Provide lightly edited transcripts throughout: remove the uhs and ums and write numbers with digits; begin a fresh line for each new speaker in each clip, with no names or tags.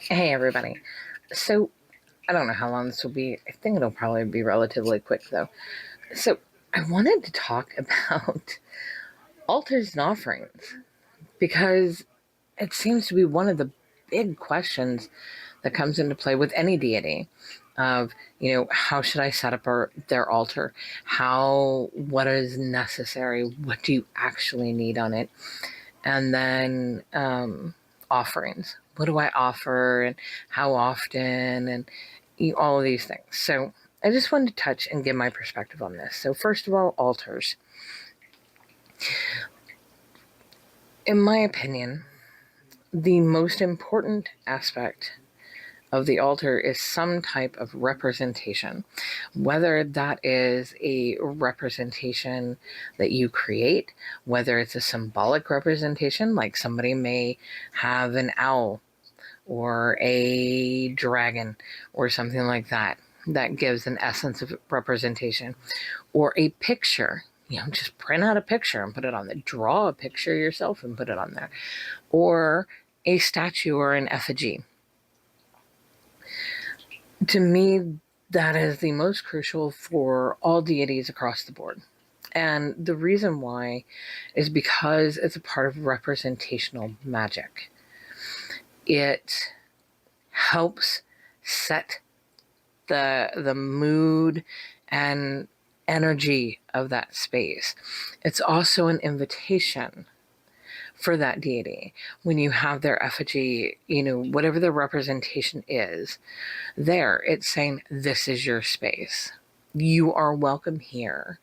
Hey, everybody. So, I don't know how long this will be. I think it'll probably be relatively quick, though. So, I wanted to talk about altars and offerings because it seems to be one of the big questions that comes into play with any deity of, how should I set up their altar? What is necessary? What do you actually need on it? And then offerings. What do I offer and how often and all of these things. So I just wanted to touch and give my perspective on this. So first of all, altars. In my opinion, the most important aspect of the altar is some type of representation, whether that is a representation that you create, whether it's a symbolic representation, like somebody may have an owl or a dragon or something like that. That gives an essence of representation. Or a picture, just print out a picture and put it on there. Draw a picture yourself and put it on there. Or a statue or an effigy. To me, that is the most crucial for all deities across the board. And the reason why is because it's a part of representational magic. It helps set the mood and energy of that space. It's also an invitation for that deity. When you have their effigy, whatever the representation is, there, it's saying, this is your space. You are welcome here.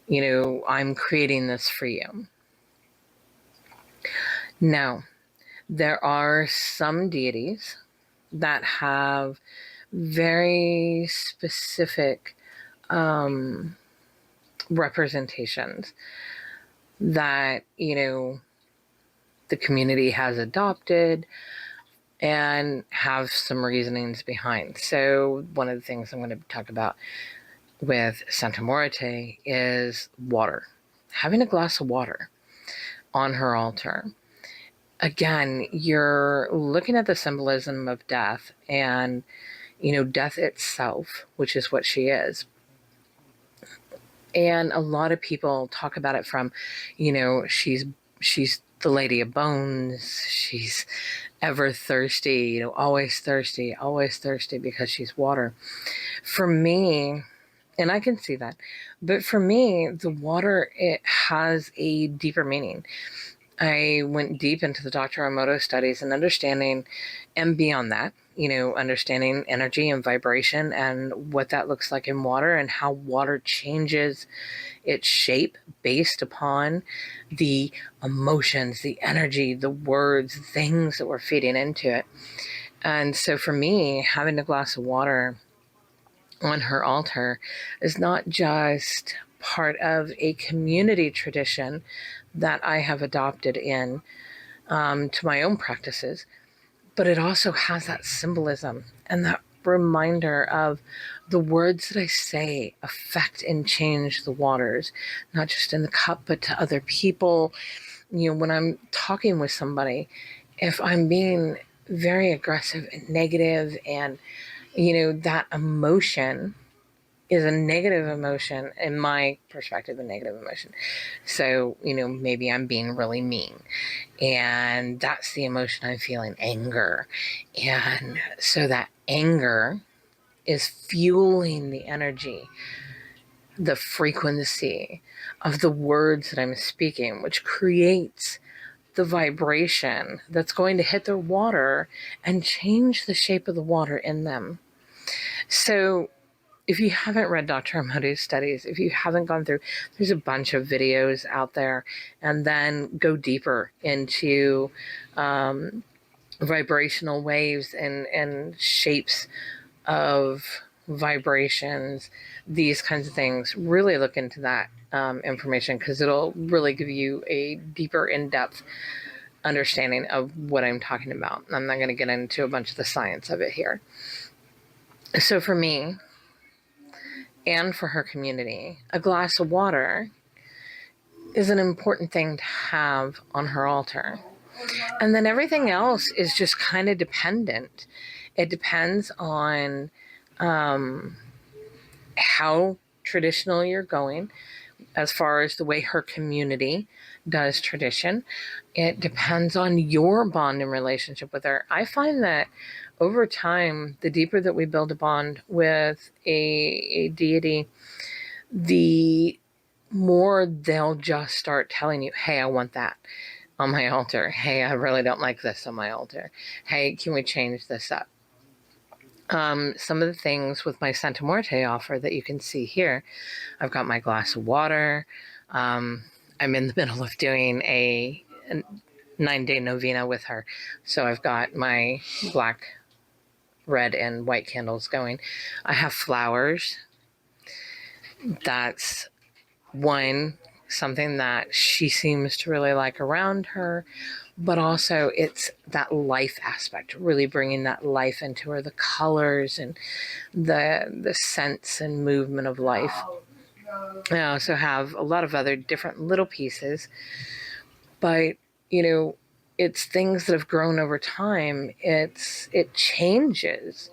I'm creating this for you. Now, there are some deities that have very specific representations that, the community has adopted and have some reasonings behind. So one of the things I'm going to talk about with Santa Morte is water. Having a glass of water on her altar. Again, you're looking at the symbolism of death and, death itself, which is what she is. And a lot of people talk about it from, she's the Lady of Bones. She's ever thirsty, always thirsty because she's water. For me, and I can see that, but for me, the water, it has a deeper meaning. I went deep into the Dr. Emoto studies and understanding, and beyond that, understanding energy and vibration and what that looks like in water and how water changes its shape based upon the emotions, the energy, the words, things that we're feeding into it. And so for me, having a glass of water on her altar is not just part of a community tradition that I have adopted in to my own practices, but it also has that symbolism and that reminder of the words that I say affect and change the waters, not just in the cup, but to other people. When I'm talking with somebody, if I'm being very aggressive and negative and, that emotion is a negative emotion, in my perspective, a negative emotion. So, maybe I'm being really mean and that's the emotion I'm feeling, anger. And so that anger is fueling the energy, the frequency of the words that I'm speaking, which creates the vibration that's going to hit the water and change the shape of the water in them. So if you haven't read Dr. Emoto's studies, if you haven't gone through, there's a bunch of videos out there, and then go deeper into vibrational waves and shapes of vibrations, these kinds of things. Really look into that information because it'll really give you a deeper, in-depth understanding of what I'm talking about. I'm not going to get into a bunch of the science of it here. So for me, and for her community, a glass of water is an important thing to have on her altar. And then everything else is just kind of dependent. It depends on um, how traditional you're going, as far as the way her community does tradition. It depends on your bond and relationship with her. I find that over time, the deeper that we build a bond with a deity, the more they'll just start telling you, hey, I want that on my altar. Hey, I really don't like this on my altar. Hey, can we change this up? Some of the things with my Santa Muerte offer that you can see here, I've got my glass of water. Um, I'm in the middle of doing a 9-day novena with her. So I've got my black, red, and white candles going. I have flowers. That's something that she seems to really like around her, but also it's that life aspect, really bringing that life into her, the colors and the sense and movement of life. I also have a lot of other different little pieces, but you know, it's things that have grown over time. It changes.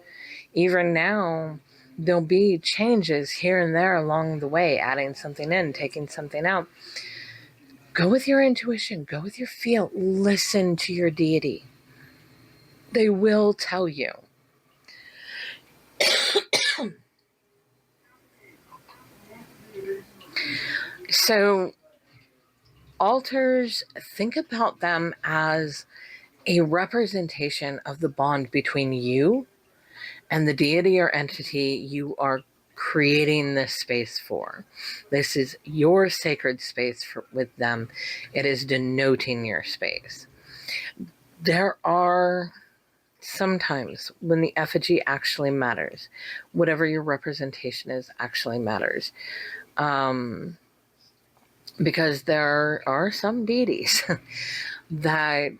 Even now, there'll be changes here and there along the way, adding something in, taking something out. Go with your intuition, go with your feel, listen to your deity. They will tell you. So, altars, think about them as a representation of the bond between you and the deity or entity you are creating this space for. This is your sacred space with them. It is denoting your space. There are sometimes when the effigy actually matters, whatever your representation is actually matters. Because there are some deities that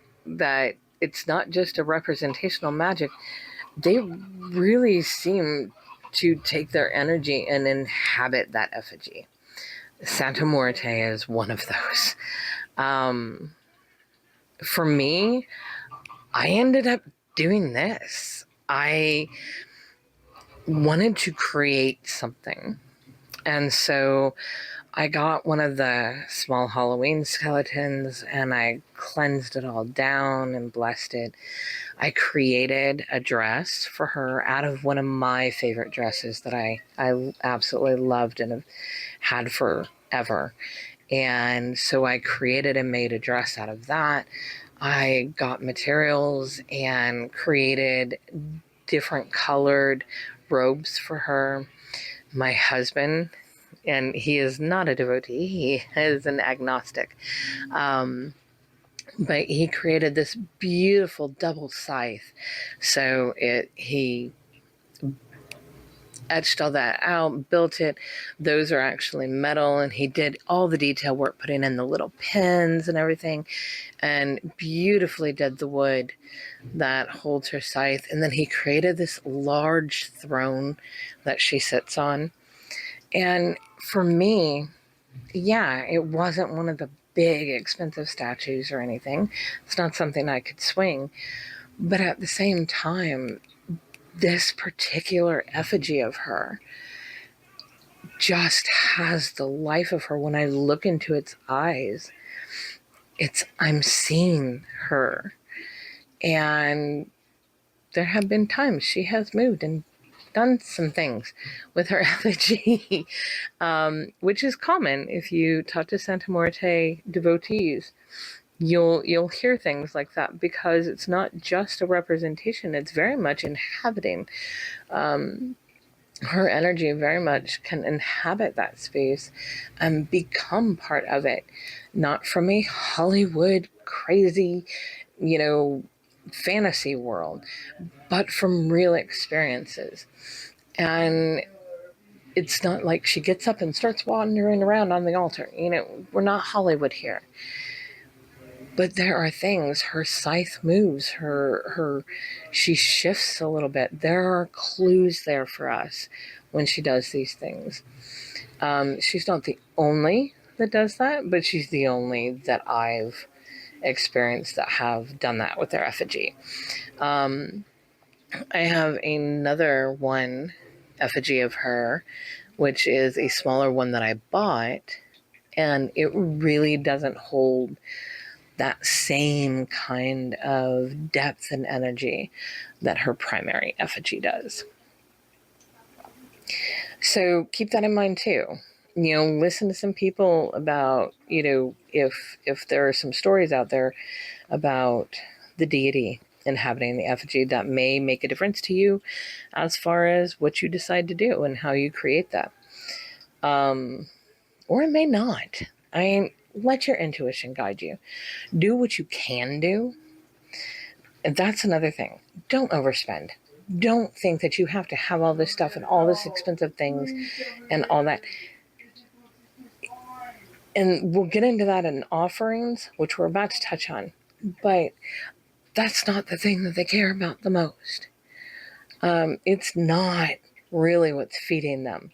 it's not just a representational magic. They really seem to take their energy and inhabit that effigy. Santa Muerte is one of those. Um, for me, I ended up doing this. I wanted to create something. And so I got one of the small Halloween skeletons and I cleansed it all down and blessed it. I created a dress for her out of one of my favorite dresses that I absolutely loved and have had forever. And so I created and made a dress out of that. I got materials and created different colored robes for her. My husband, and he is not a devotee, he is an agnostic. But he created this beautiful double scythe. So he etched all that out, built it. Those are actually metal, and he did all the detail work, putting in the little pins and everything, and beautifully did the wood that holds her scythe. And then he created this large throne that she sits on. And for me, yeah, it wasn't one of the big expensive statues or anything. It's not something I could swing. But at the same time, this particular effigy of her just has the life of her. When I look into its eyes, I'm seeing her. And there have been times she has moved and done some things with her effigy, which is common if you talk to Santa Muerte devotees. You'll hear things like that because it's not just a representation; it's very much inhabiting. Her energy very much can inhabit that space and become part of it, not from a Hollywood crazy, you know, fantasy world, but from real experiences. And it's not like she gets up and starts wandering around on the altar. You know, we're not Hollywood here. But there are things, her scythe moves, she shifts a little bit. There are clues there for us when she does these things. She's not the only that does that, but she's the only that I've experienced that have done that with their effigy. I have another one effigy of her, which is a smaller one that I bought, and it really doesn't hold that same kind of depth and energy that her primary effigy does. So keep that in mind too. Listen to some people about, if there are some stories out there about the deity inhabiting the effigy that may make a difference to you as far as what you decide to do and how you create that. Or it may not. Let your intuition guide you. Do what you can do. And that's another thing. Don't overspend. Don't think that you have to have all this stuff and all this expensive things and all that. And we'll get into that in offerings, which we're about to touch on. But that's not the thing that they care about the most. It's not really what's feeding them.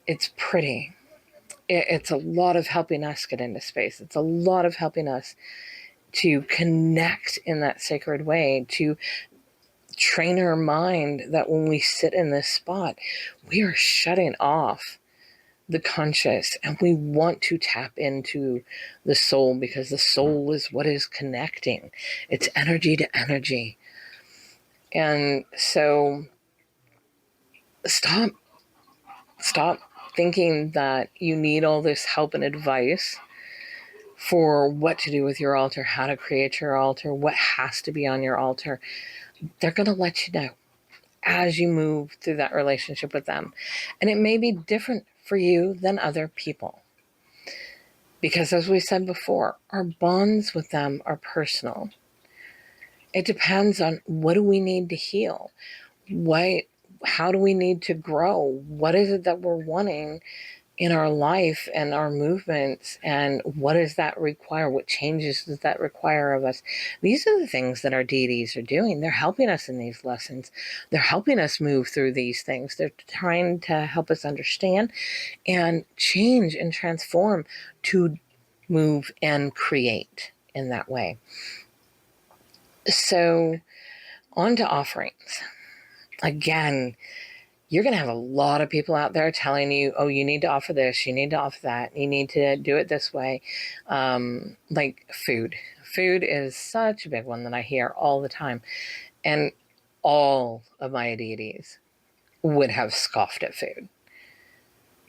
It's pretty. It's a lot of helping us get into space. It's a lot of helping us to connect in that sacred way, to train our mind that when we sit in this spot, we are shutting off the conscious and we want to tap into the soul, because the soul is what is connecting. It's energy to energy. And so stop thinking that you need all this help and advice for what to do with your altar, how to create your altar, what has to be on your altar. They're going to let you know as you move through that relationship with them. And it may be different for you than other people. Because as we said before, our bonds with them are personal. It depends on what do we need to heal? How do we need to grow? What is it that we're wanting in our life and our movements, and what does that require? What changes does that require of us? These are the things that our deities are doing. They're helping us in these lessons. They're helping us move through these things. They're trying to help us understand and change and transform to move and create in that way. So on to offerings. Again, you're going to have a lot of people out there telling you, oh, you need to offer this, you need to offer that, you need to do it this way. Like food. Food is such a big one that I hear all the time. And all of my deities would have scoffed at food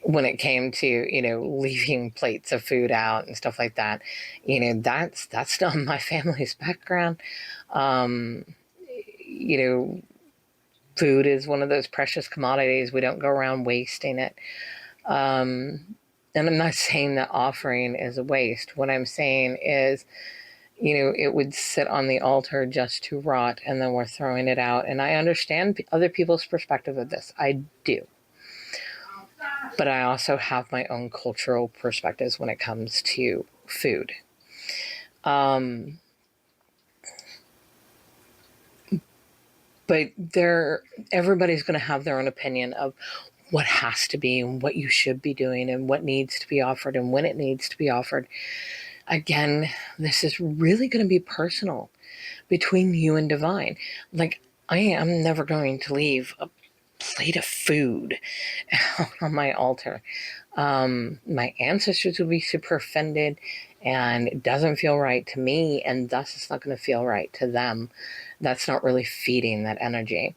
when it came to, leaving plates of food out and stuff like that. That's not my family's background. Food is one of those precious commodities. We don't go around wasting it. And I'm not saying that offering is a waste. What I'm saying is, it would sit on the altar just to rot, and then we're throwing it out. And I understand other people's perspective of this. I do. But I also have my own cultural perspectives when it comes to food. But everybody's going to have their own opinion of what has to be and what you should be doing and what needs to be offered and when it needs to be offered. Again, this is really going to be personal between you and divine. Like, I am never going to leave a plate of food out on my altar. My ancestors would be super offended, and it doesn't feel right to me, and thus it's not going to feel right to them. That's not really feeding that energy.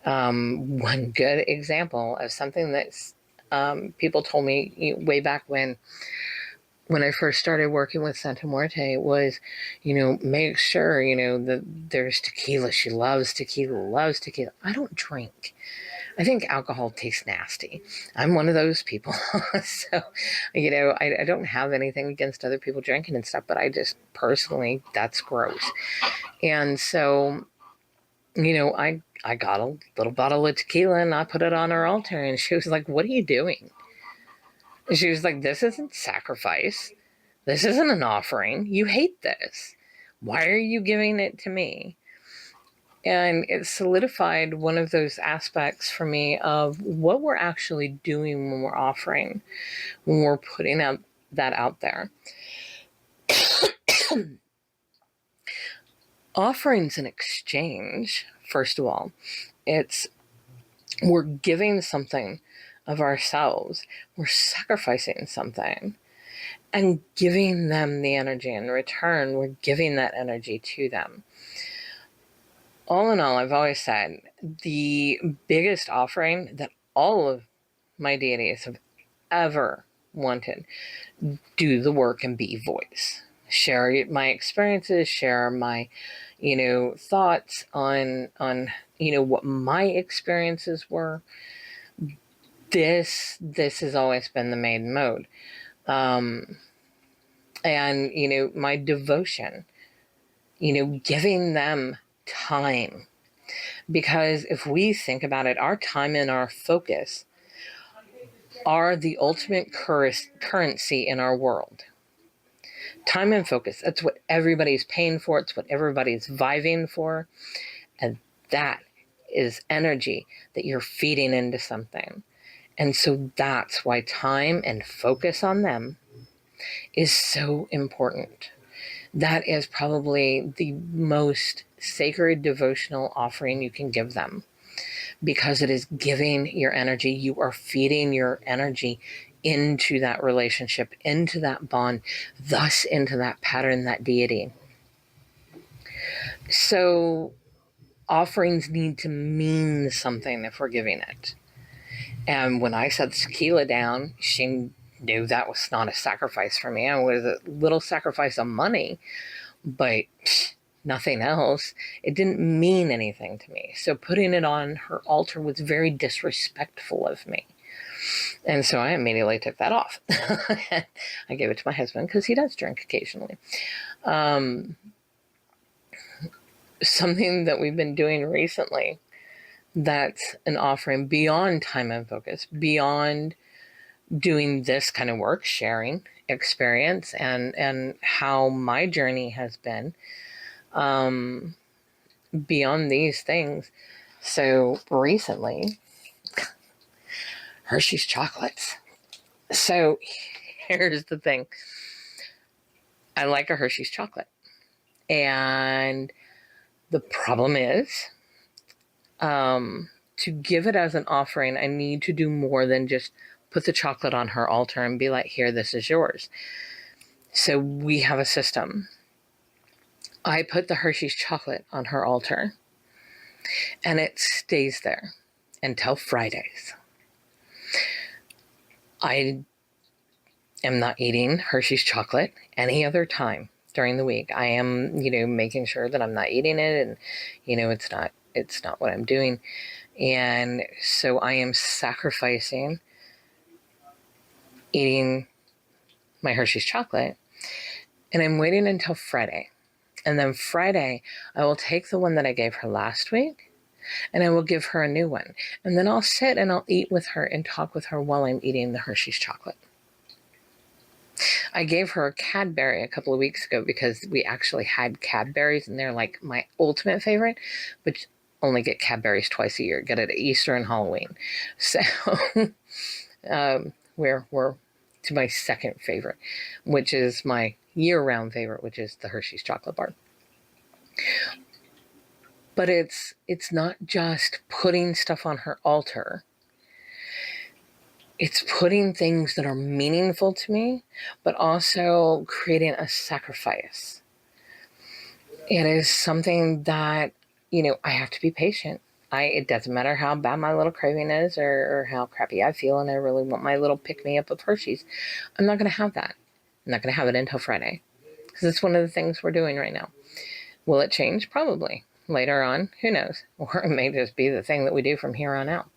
One good example of something that's people told me way back when I first started working with Santa Muerte was, make sure, that there's tequila. She loves tequila. I don't drink. I think alcohol tastes nasty. I'm one of those people. So, I don't have anything against other people drinking and stuff, but I just personally, that's gross. And so, I got a little bottle of tequila and I put it on her altar, and she was like, "What are you doing?" And she was like, "This isn't sacrifice. This isn't an offering. You hate this. Why are you giving it to me?" And it solidified one of those aspects for me of what we're actually doing when we're offering, when we're putting that out there. Offerings in exchange, first of all, we're giving something of ourselves, we're sacrificing something and giving them the energy. In return, we're giving that energy to them. All in all, I've always said the biggest offering that all of my deities have ever wanted: do the work and be voice. Share my experiences, share my, thoughts on what my experiences were. This has always been the main mode. And my devotion, giving them time. Because if we think about it, our time and our focus are the ultimate currency in our world. Time and focus, that's what everybody's paying for. It's what everybody's viving for. And that is energy that you're feeding into something. And so that's why time and focus on them is so important. That is probably the most sacred devotional offering you can give them, because it is giving your energy. You are feeding your energy into that relationship, into that bond, thus into that pattern, that deity. So offerings need to mean something if we're giving it. And when I set Sakila down, she knew that was not a sacrifice for me. It was a little sacrifice of money, but nothing else. It didn't mean anything to me. So putting it on her altar was very disrespectful of me. And so I immediately took that off. I gave it to my husband because he does drink occasionally. Something that we've been doing recently that's an offering beyond time and focus, beyond doing this kind of work, sharing experience and how my journey has been, beyond these things. So recently, Hershey's chocolates. So here's the thing. I like a Hershey's chocolate. And the problem is, to give it as an offering, I need to do more than just put the chocolate on her altar and be like, here, this is yours. So we have a system. I put the Hershey's chocolate on her altar, and it stays there until Fridays. I am not eating Hershey's chocolate any other time during the week. I am, making sure that I'm not eating it, and, it's not what I'm doing. And so I am sacrificing eating my Hershey's chocolate, and I'm waiting until Friday. And then Friday, I will take the one that I gave her last week, and I will give her a new one. And then I'll sit and I'll eat with her and talk with her while I'm eating the Hershey's chocolate. I gave her a Cadbury a couple of weeks ago because we actually had Cadburys, and they're like my ultimate favorite, but only get Cadburys twice a year. Get it at Easter and Halloween. So we're to my second favorite, which is my year-round favorite, which is the Hershey's chocolate bar. But it's not just putting stuff on her altar. It's putting things that are meaningful to me, but also creating a sacrifice. It is something that, I have to be patient. It doesn't matter how bad my little craving is or how crappy I feel and I really want my little pick-me-up of Hershey's. I'm not going to have that. I'm not going to have it until Friday, because it's one of the things we're doing right now. Will it change? Probably. Later on, who knows? Or it may just be the thing that we do from here on out.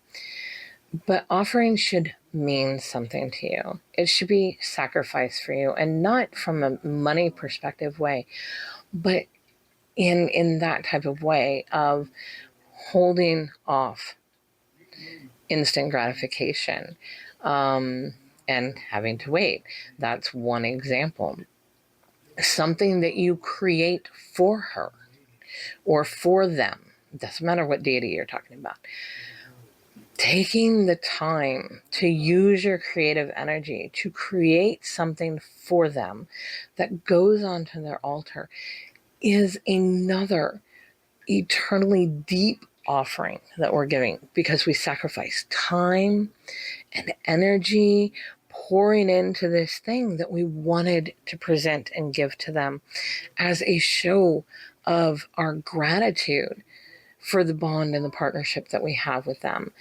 But offering should mean something to you. It should be sacrifice for you, and not from a money perspective way, but in that type of way of holding off instant gratification, and having to wait. That's one example. Something that you create for her or for them. It doesn't matter what deity you're talking about. Taking the time to use your creative energy to create something for them that goes onto their altar is another eternally deep offering that we're giving, because we sacrifice time and energy pouring into this thing that we wanted to present and give to them as a show of our gratitude for the bond and the partnership that we have with them,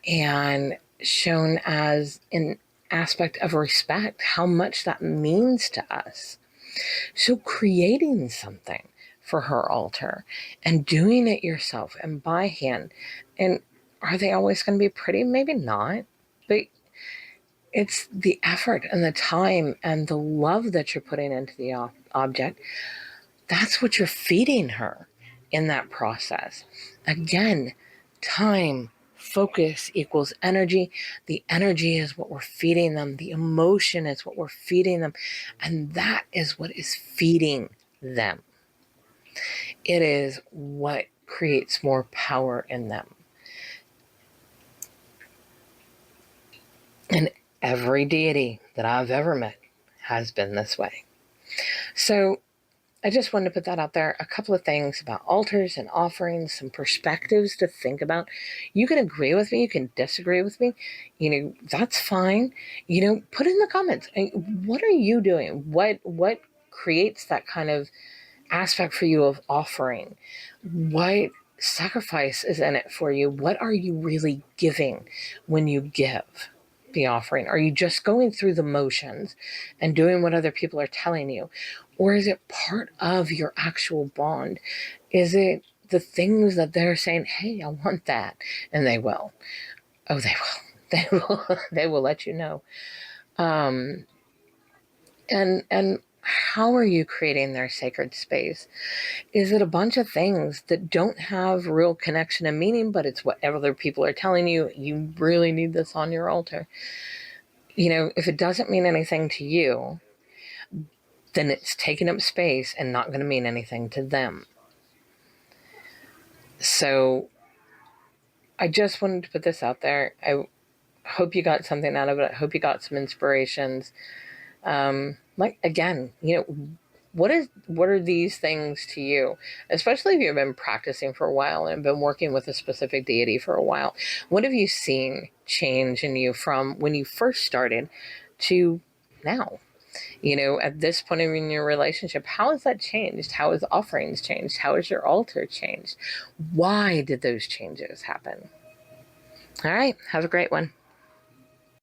and shown as an aspect of respect, how much that means to us. So creating something for her altar and doing it yourself and by hand. And are they always going to be pretty? Maybe not. But it's the effort and the time and the love that you're putting into the object. That's what you're feeding her in that process. Again, time, focus equals energy. The energy is what we're feeding them. The emotion is what we're feeding them. And that is what is feeding them. It is what creates more power in them. And every deity that I've ever met has been this way. So I just wanted to put that out there. A couple of things about altars and offerings, some perspectives to think about. You can agree with me, you can disagree with me. That's fine. Put in the comments. What are you doing? What creates that kind of aspect for you of offering? What sacrifice is in it for you? What are you really giving when you give the offering? Are you just going through the motions and doing what other people are telling you? Or is it part of your actual bond? Is it the things that they're saying, hey, I want that? And they will. Oh, they will. They will. They will let you know. And how are you creating their sacred space? Is it a bunch of things that don't have real connection and meaning, but it's what other people are telling you? You really need this on your altar. If it doesn't mean anything to you, then it's taking up space and not going to mean anything to them. So I just wanted to put this out there. I hope you got something out of it. I hope you got some inspirations. Again, what are these things to you? Especially if you've been practicing for a while and been working with a specific deity for a while. What have you seen change in you from when you first started to now? At this point in your relationship, how has that changed? How has offerings changed? How has your altar changed? Why did those changes happen? All right. Have a great one.